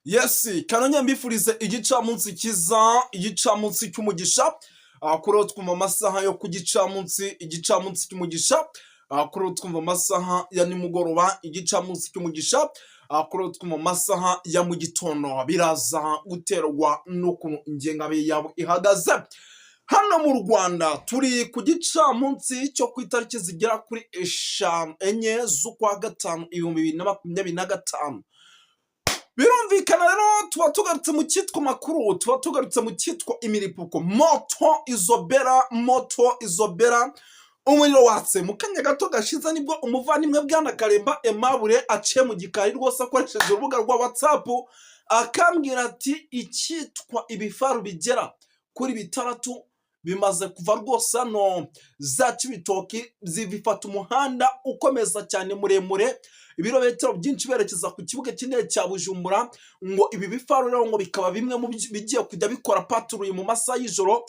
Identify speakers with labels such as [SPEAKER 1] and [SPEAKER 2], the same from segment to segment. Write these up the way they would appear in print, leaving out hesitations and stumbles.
[SPEAKER 1] Yes, kananya mbifurize igicamunsi kiza, igicamunsi cy'umugisha, kuri twumva amasaha yo ku gicamunsi, igicamunsi cy'umugisha, kuri twumva amasaha ya nimugoroba, igicamunsi cy'umugisha, kuri twumva amasaha ya mu gitondo, biraza guterwa n'ukuntu ingengabihe yabo ihagaze. Hano mu Rwanda turi ku gicamunsi cyo ku itariki zigera kuri enye z'ukwa gatanu 2025. Birumvikana rero tuba tugarutse mu cyitwa makuru, tuba tugarutse mu cyitwa imiripuko. Moto izobera umuriro watse mu kanya gato gashize nibwo umuvandimwe Bwana Karemba Aimable aciye mu gikari rwose akoresheje urubuga rwa WhatsApp akambwira ati icyitwa ibifaru bigera kuri bitandatu bimaze kuva rwose hano za Cibitoki zibifata umuhanda ukomeza cyane muremure ibirometero byinshi berekeza ku kibuga cy'indege cya Bujumbura, ngo ibi bifaru rero ngo bikaba bimwe mu bigiye kujya bikora patrouille mu masaha y'ijoro,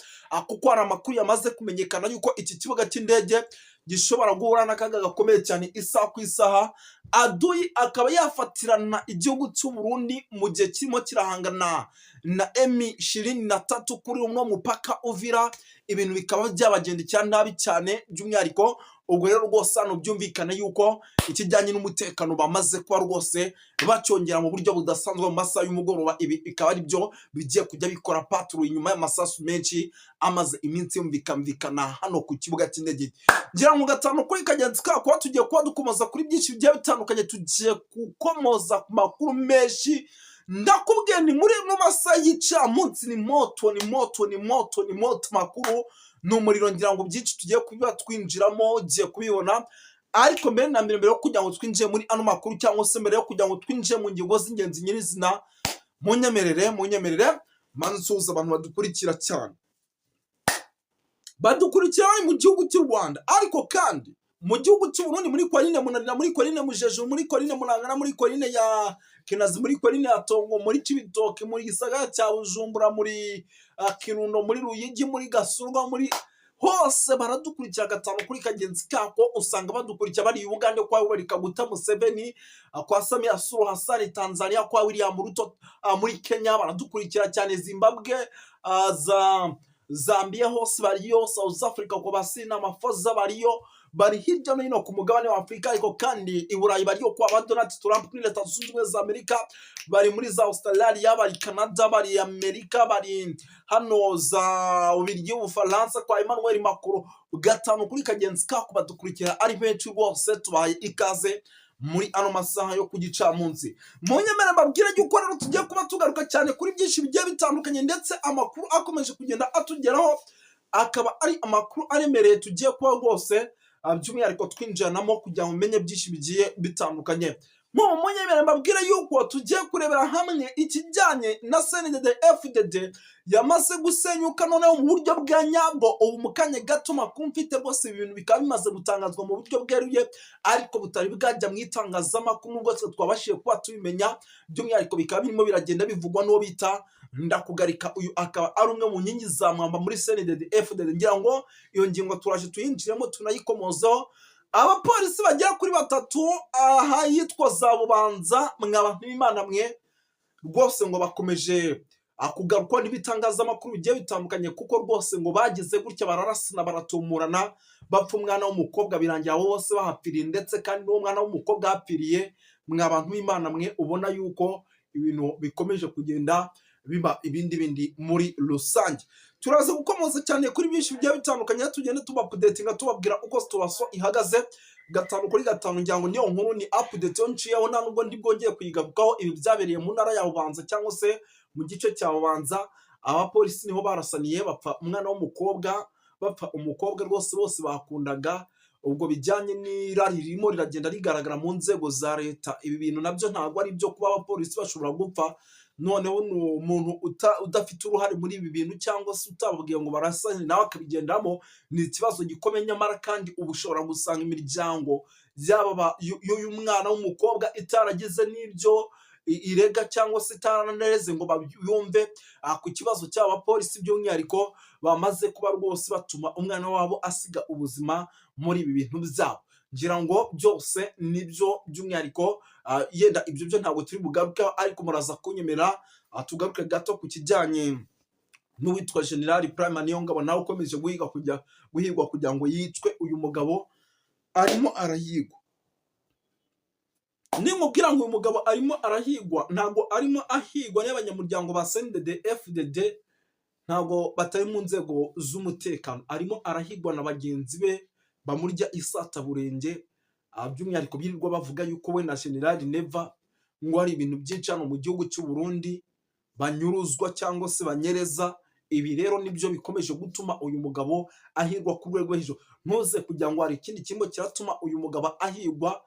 [SPEAKER 1] kuko hari amakuru yamaze kumenyekana yuko iki kibuga cy'indege gishobora guhura n'akaga gakomeye cyane isaha ku isaha. Aduyi akaba yafatirana igihugu cy'u Burundi mu gihe kirimo kirahangana na M23 kuri uno mupaka Uvira, ibintu bikaba byabagendekera nabi cyane by'umwihariko. Ubwo rero rwose hano byumvikana yuko ikijyanye n'umutekano bamaze kuba rwose bacyongera mu buryo budasanzwe mu masaha y'umugoroba. Ibi bikaba ari byo bigiye kujya bikora patrouille nyuma y'amasasu menshi amaze iminsi yumvikana hano ku kibuga cy'indege. Ngira ngo gatanu kuri kagenzi kako tugiye kuba dukomoza kuri byinshi bigiye bitandukanye, tugiye gukomoza ku makuru menshi. Ndakubwiye ni muri no masaha y'icamunsi, ni moto makuru n'umuriro. Ngira ngo byinshi tugiye kubiba twinjiramo ugiye kubibona, ariko mbere na mbere yo kugira ngo twinjiye muri ano makuru cyangwa se mbere yo kugira ngo twinjiye mu ngingo z'ingenzi nyirizina, munyemerere manzi nsuhuza abantu badukurikira cyane, badukurikira mu gihugu cy'u Rwanda, ariko kandi mu gihugu cy'u Burundi, muri Korine Munanira, muri Korine Mujeje, muri Korine Munangana, muri Korine ya Kinazi, muri Korine ya Tongo, muri Cibitoke, muri Gisagara cya Bujumbura, muri Kirundo, muri Ruyigi, muri Gasurwa, muri hose baradukurikira gatanu kuri kagenzi kako. Usanga badukurikira bari Uganda kwa Yoweri Kaguta Museveni, kwa Samia Suluhu Hassan Tanzania, kwa William Ruto muri Kenya baradukurikira cyane, Zimbabwe, Zambia hose bariyo, South Africa kwa Basina Mafoza bariyo, bari hirya no hino ku mugabane wa Afurika, ariko kandi i Burayi bariyo kwa Donald Trump kuri Leta Zunze Ubumwe za Amerika, bari muri za Australia, bari Canada, bari Amerika, bari hano za Ubirigi, Ubufaransa kwa Emmanuel Macron. Gatanu kuri kagenzi kako badukurikira ari benshi rwose, tubaye ikaze muri ano masaha yo ku gicamunsi. Munyemere mbabwire yuko rero tugiye kuba tugaruka cyane kuri byinshi bigiye bitandukanye, ndetse amakuru akomeje kugenda atugeraho akaba ari amakuru aremereye tugiye kuba rwose by'umwihariko twinjiranamo kugira ngo umenye byinshi bigiye bitandukanye. Munyemere mbabwire yuko tugiye kurebera hamwe ikijyanye na CNDD-FDD yamaze gusenyuka noneho mu buryo bwa nyabwo. Ubu mu kanya gato makuru mfite rwose ibintu bikaba bimaze gutangazwa mu buryo bweruye, ariko butari bwajya mu itangazamakuru nubwo twabashije kuba tubimenya. By'umwihariko bikaba birimo biragenda bivugwa n'uwo bita Ndakugarika. Uyu akaba ari umwe mu nkingi za mwamba muri CNDD-FDD. Ngira ngo iyo ngingo turaje tuyinjiremo tunayikomozaho. Abapolisi bagera kuri 3 aha yitwa za Bubanza, mw'abantu b'Imana mwe rwose ngo bakomeje kugarukwa n'ibitangazamakuru bigiye bitandukanye, kuko rwose ngo bagize gutya bararasana baratumurana bapfa umwana w'umukobwa, birangira abo bose bahapfiriye, ndetse kandi n'uwo mwana w'umukobwa hapfiriye. Mw'abantu b'Imana mwe ubona yuko ibintu bikomeje kugenda biba ibindi muri rusange. Turaza gukomoza cyane kuri byinshi bigiye bitandukanye, tugende tuba updatinga tubabwira uko situation ihagaze. Gatanu kuri gatanu ngira ngo niyo nkuru ni update yo nciyeho, nta nubwo ndi bwongeye kuyigarukaho. Ibi byabereye mu ntara ya Bubanza cyangwa se mu gice cya Bubanza. Abapolisi niho barasaniye bapfa umwana w'umukobwa, bapfa umukobwa rwose bose bakundaga. Ubwo bijyanye n'irari ririmo riragenda rigaragara mu nzego za leta. Ibi bintu nabyo ntabwo ari byo kuba abapolisi bashobora gupfa noneho umuntu udafite uruhare muri ibi bintu, cyangwa se utababwiye ngo barasane nawe akabigendamo. Ni ikibazo gikomeye, nyamara kandi ubu ushobora gusanga imiryango yaba y'uyu mwana w'umukobwa itaragize n'ibyo irega, cyangwa se itaranareze ngo bayumve ku kibazo cy'abapolisi by'umwihariko bamaze kuba rwose batuma umwana wabo asiga ubuzima muri ibi bintu byabo. Ngira ngo byose nibyo by'umwihariko yenda ibyo byo ntabwo turi bugaruka, ariko muraza kunyemera tugaruke gato ku kijyanye n'uwitwa General Prime Niyongabo nawe ukomeje guhigwa kugira ngo yicwe. Uyu mugabo arimo arahigwa. Nimubwira ngo uyu mugabo arimo arahigwa, ntabwo arimo ahigwa n'abanyamuryango ba CNDD-FDD, ntabwo batari mu nzego z'umutekano, arimo arahigwa na bagenzi be bamurya isataburenge, by'umwihariko birirwa bavuga yuko we na General Neva ngo hari ibintu byinshi hano mu gihugu cy'u Burundi banyuruzwa cyangwa se banyereza. Ibi rero nibyo bikomeje gutuma uyu mugabo ahigwa ku rwego hejuru. Ntuze kugira ngo hari ikindi kimwe kiratuma uyu mugabo ahigwa,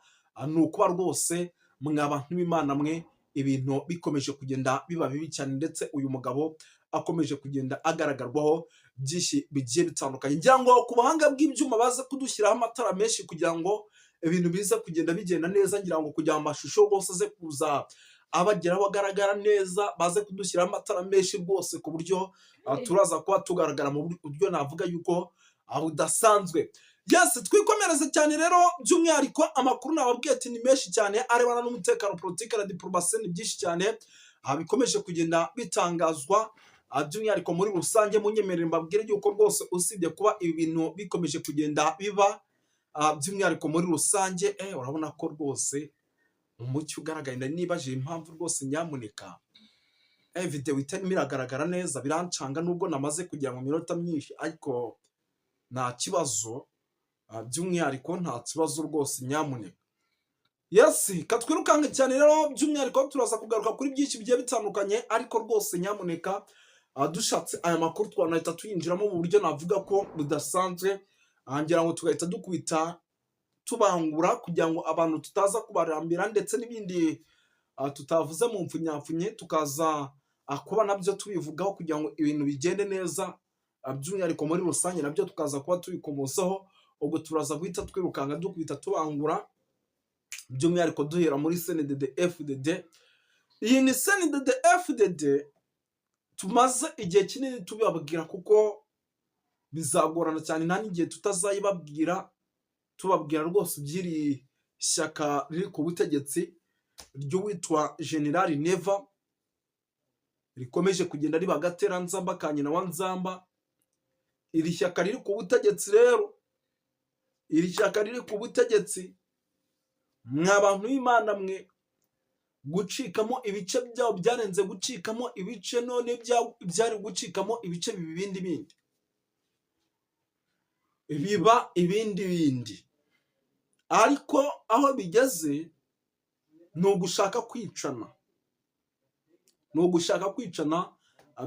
[SPEAKER 1] ni ukuba rwose mwa bantu b'Imana mwe ibintu bikomeje kugenda biba bibi cyane, ndetse uyu mugabo akomeje kugenda agaragarwaho byinshi bigiye bitandukanye. Ngira ngo ku bahanga bw'ibyuma baze kudushyiraho amatara menshi kugira ngo ibintu biza kugenda bigenda neza, ngira ngo kugira amashusho rwose aze kuza abageraho agaragara neza, baze kudushyiraho amatara menshi rwose ku buryo turaza kuba tugaragara mu buryo navuga yuko budasanzwe. Yes, twikomereze cyane rero, by'umwihariko amakuru nababwiye ati ni menshi cyane arebana n'umutekano, politiki na diplomasi, ni byinshi cyane bikomeje kugenda bitangazwa, by'umwihariko muri rusange. Munyemerere mbabwire yuko rwose usibye kuba ibi bintu bikomeje kugenda biba, by'umwihariko muri rusange, urabona ko rwose umucyo ugaragaye. Nibaje impamvu rwose, nyamuneka video itarimo iragaragara neza, birancanga nubwo namaze kugira mu minota myinshi, ariko nta kibazo, by'umwihariko nta kibazo rwose, nyamuneka. Yes, katwirukange cyane rero, by'umwihariko turaza kugaruka kuri byinshi bigiye bitandukanye, ariko rwose nyamuneka dushatse aya makuru twanahita tuyinjiramo mu buryo navuga ko budasanzwe, ngira ngo tugahita dukubita tubangura kugira ngo abantu tutaza kubarambira, ndetse n'ibindi tutavuze mu mfunyapfunye tukaza kuba nabyo tubivugaho kugira ngo ibintu bigende neza, by'umwihariko muri rusange nabyo tukaza kuba tubikomosaho. Ubwo turaza guhita twirukanga dukubita tubangura, by'umwihariko duhera muri CNDD-FDD. Iyi ni CNDD-FDD tumaze igihe kinini tubabwira, kuko bizagorana cyane nta n'igihe tutazayibabwira tubabwira rwose by'iri shyaka riri ku butegetsi ry'uwitwa General Neva, rikomeje kugenda riba agateranzamba ka nyina wa nzamba. Iri shyaka riri ku butegetsi rero, iri shyaka riri ku butegetsi, mwa bantu b'Imana mwe, gucikamo ibice byabo byarenze gucikamo ibice, none byari gucikamo ibice bindi biba ibindi, ariko aho bigeze ni ugushaka kwicana,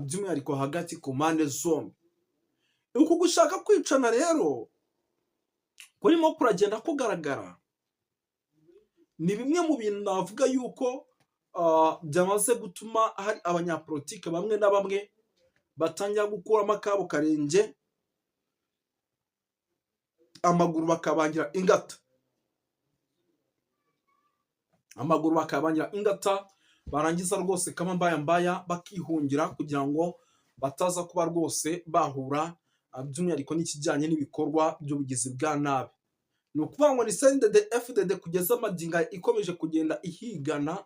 [SPEAKER 1] by'umwihariko hagati ku mpande zombi. Uku gushaka kwicana rero kurimo kuragenda kugaragara, ni bimwe mu bintu navuga yuko byamaze gutuma hari abanyapolitike bamwe na bamwe batangira gukuramo akabo karenge, amaguru bakabangira ingata, barangiza rwose kama mbaya bakihungira kugira ngo bataza kuba rwose bahura, by'umwihariko n'ikijyanye n'ibikorwa by'ubugizi bwa nabi. Ni ukuvuga ngo ni CNDD-FDD kugeza amagingo ikomeje kugenda ihigana,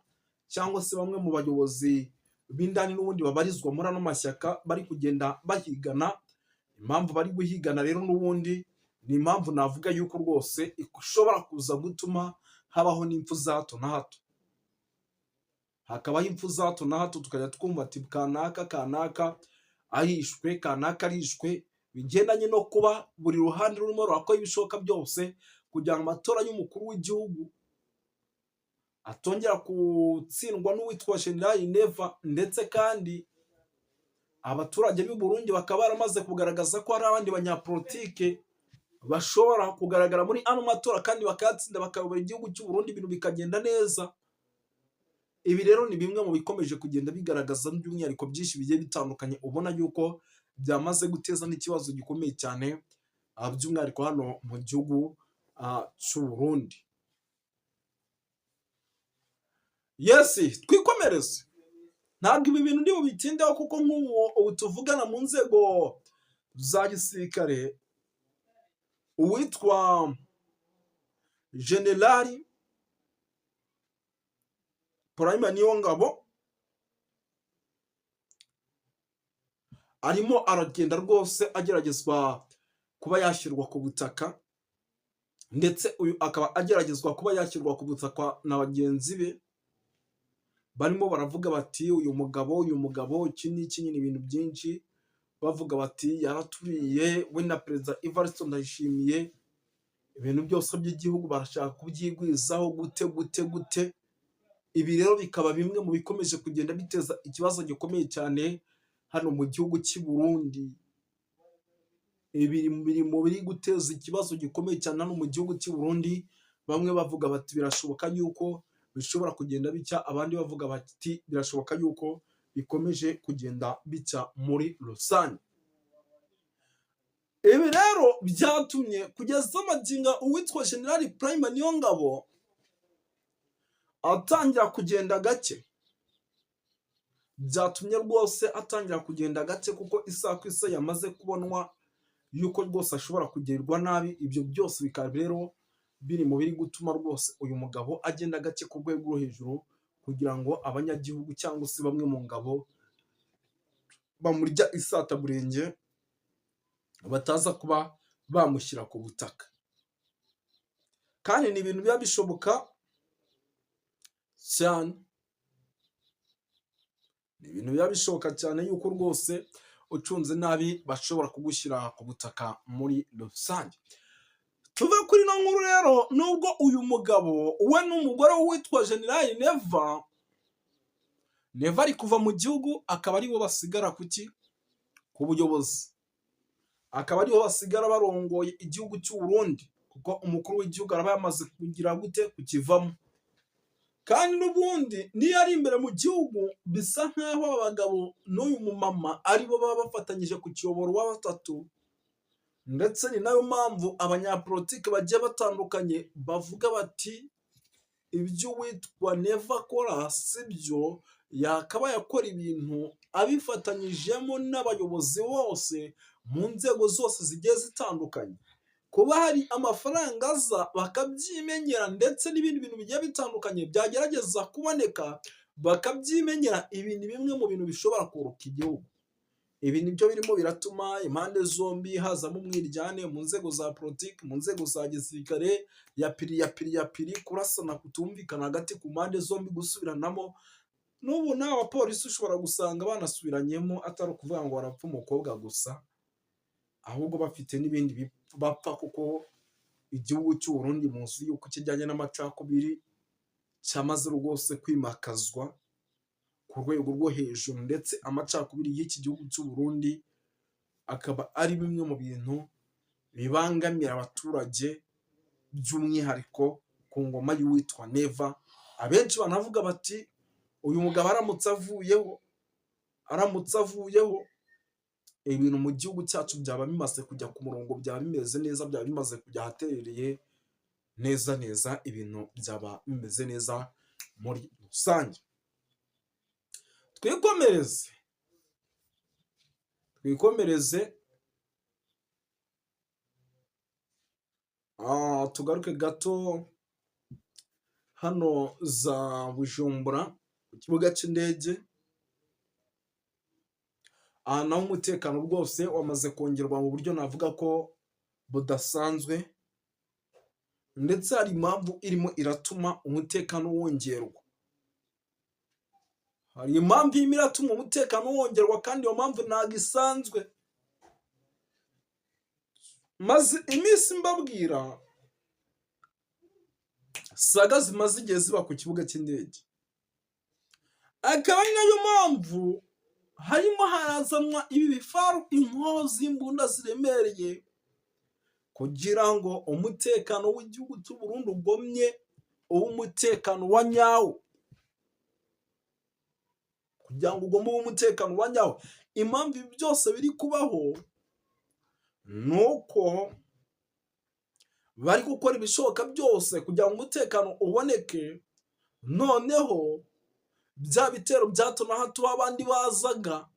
[SPEAKER 1] cyangwa se bamwe mu bayobozi b'indani n'ubundi babarizwa muri ano mashyaka bari kugenda bahigana. Impamvu bari guhigana rero n'ubundi ni impamvu navuga yuko rwose ishobora kuza gutuma habaho n'impfu za hato na hato, hakabaho impfu za hato na hato, tukajya twumva ati kanaka ahishwe, kanaka arishwe, bigendanye no kuba buri ruhande rurimo rurakora ibishoboka byose kugira ngo amatora y'umukuru w'igihugu atongera gutsindwa n'uwitwa General Neva, ndetse kandi abaturage b'u Burundi bakaba baramaze kugaragaza ko hari abandi banyapolitike bashobora kugaragara muri ano matora kandi bakayatsinda, bakayobora igihugu cy'u Burundi, ibintu bikagenda neza. Ibi rero ni bimwe mu bikomeje kugenda bigaragaza by'umwihariko byinshi bigiye bitandukanye, ubona yuko byamaze guteza n'ikibazo gikomeye cyane, by'umwihariko hano mu gihugu cy'u Burundi. Yes, twikomereze, ntabwo ibi bintu ndi bubitindeho, kuko ubu tuvugana mu nzego za gisirikare, uwitwa General Prime Niyongabo arimo aragenda rwose ageragezwa kuba yashyirwa ku butaka, ndetse uyu akaba ageragezwa kuba yashyirwa ku butaka na bagenzi be, barimo baravuga bati uyu mugabo iki n'iki, nyine ibintu byinshi, bavuga bati yaraturiye we na Perezida Evariste Ndayishimiye, ibintu byose by'igihugu barashaka kubyigwizaho gute. Ibi rero bikaba bimwe mu bikomeje kugenda biteza ikibazo gikomeye cyane hano mu gihugu cy'i Burundi. Ibi biri mu biri guteza ikibazo gikomeye cyane hano mu gihugu cy'i Burundi, bamwe bavuga bati birashoboka yuko bishobora kugenda bicya, abandi bavuga bati birashoboka yuko bikomeje kugenda bicya muri rusange. Ibi rero byatumye kugeza amagingo uwitwa General Prime Niyongabo atangira kugenda gake, byatumye rwose atangira kugenda gake, kuko isaha ku isa yamaze kubonwa yuko rwose ashobora kugirirwa nabi. Ibyo byose bikaba rero biri mu biri gutuma rwose uyu mugabo agenda gake ku rwego rwo hejuru, kugira ngo abanyagihugu cyangwa se bamwe mu ngabo bamurya isataburenge bataza kuba bamushyira ku butaka. Kandi ni ibintu biba bishoboka cyane, ni ibintu biba bishoboka cyane yuko rwose ucunze nabi bashobora kugushyira ku butaka muri rusange. Tuve kuri ino nkuru rero, nubwo uyu mugabo we n'umugore witwa General Neva ari kuva mu gihugu, akaba aribo basigara ku buyobozi, akaba aribo basigara barongoye igihugu cy'u Burundi, kuko umukuru w'igihugu araba yamaze kugira kukivamo. Kandi n'ubundi niyo ari imbere mu gihugu, bisa nk'aho abagabo n'uyu mumama aribo baba bafatanyije kukiyobora uwa batatu, ndetse ni nayo mpamvu abanyapolitiki bagiye batandukanye bavuga bati ibyo uwitwa Neva akora si byo, yakabaye akora ibintu abifatanyijemo n'abayobozi bose mu nzego zose zigiye zitandukanye. Kuba hari amafaranga aza bakabyimenyera, ndetse n'ibindi bintu bigiye bitandukanye byagerageza kuboneka bakabyimenyera, ibi ni bimwe mu bintu bishobora kuruka igihugu. Ibi nibyo birimo biratuma impande zombi hazamo umwiryane mu nzego za politiki, mu nzego za gisirikare, yapiri kurasana kutumvikana hagati ku mpande zombi, gusubiranamo. N'ubu nawe abapolisi ushobora gusanga banasubiranyemo, atari ukuvuga ngo barapfa umukobwa gusa, ahubwo bafite n'ibindi bapfa, kuko igihugu cy'u Burundi muzi yuko kijyanye n'amacakubiri cyamaze rwose kwimakazwa ku rwego rwo hejuru, ndetse amacakubiri y'iki gihugu cy'u Burundi akaba ari bimwe mu bintu bibangamira abaturage, by'umwihariko ku ngoma y'uwitwa Neva. Abenshi banavuga bati uyu mugabo aramutse avuyeho, ibintu mu gihugu cyacu byaba bimaze kujya ku murongo, byaba bimeze neza, byaba bimaze kujya ahaterereye neza, ibintu byaba bimeze neza muri rusange. Twikomereze tugaruke gato hano za Bujumbura ku kibuga cy'indege. Naho umutekano rwose wamaze kongerwa mu buryo navuga ko budasanzwe, ndetse hari impamvu irimo iratuma umutekano wongerwa. Hari impamvu irimo iratuma umutekano wongerwa, kandi iyo mpamvu ntabwo isanzwe. Maze iminsi mbabwira saga zimaze igihe ziba ku kibuga cy'indege, akaba ari nayo mpamvu harimo harazanwa ibi bifaru, inkoho z'imbunda ziremereye, kugira ngo umutekano w'igihugu cy'u Burundi ugomye ube umutekano wa nyawo, kugira ngo ugombe ube umutekano wa nyawo. Impamvu ibi byose biri kubaho nuko bari gukora ibishoboka byose kugira ngo umutekano uboneke. Noneho bya bitero bya hato na hato abandi bazaga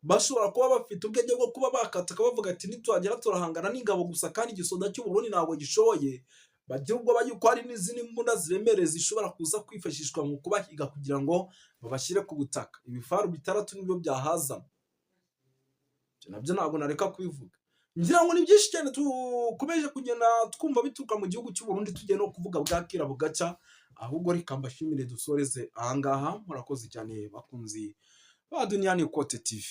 [SPEAKER 1] bashobora kuba bafite ubwenge bwo kuba bakataka bavuga ati nitwagera turahangana n'ingabo gusa, kandi igisoda cy'u Burundi ntabwo gishoboye, bagira ubwoba yuko hari n'izindi mbunda ziremereye zishobora kuza kwifashishwa mu kubahiga kugira ngo babashyire ku butaka. Ibifaru 6 nibyo byahazana, nabyo ntabwo nareka kubivuga. Ngira ngo ni byinshi cyane tukomeje kugenda twumva bituruka mu gihugu cy'u Burundi, tugiye no kuvuga bwakira bugacya, ahubwo reka mbashimire dusoreze ahangaha. Murakoze cyane bakunzi ba Duniani Kote TV.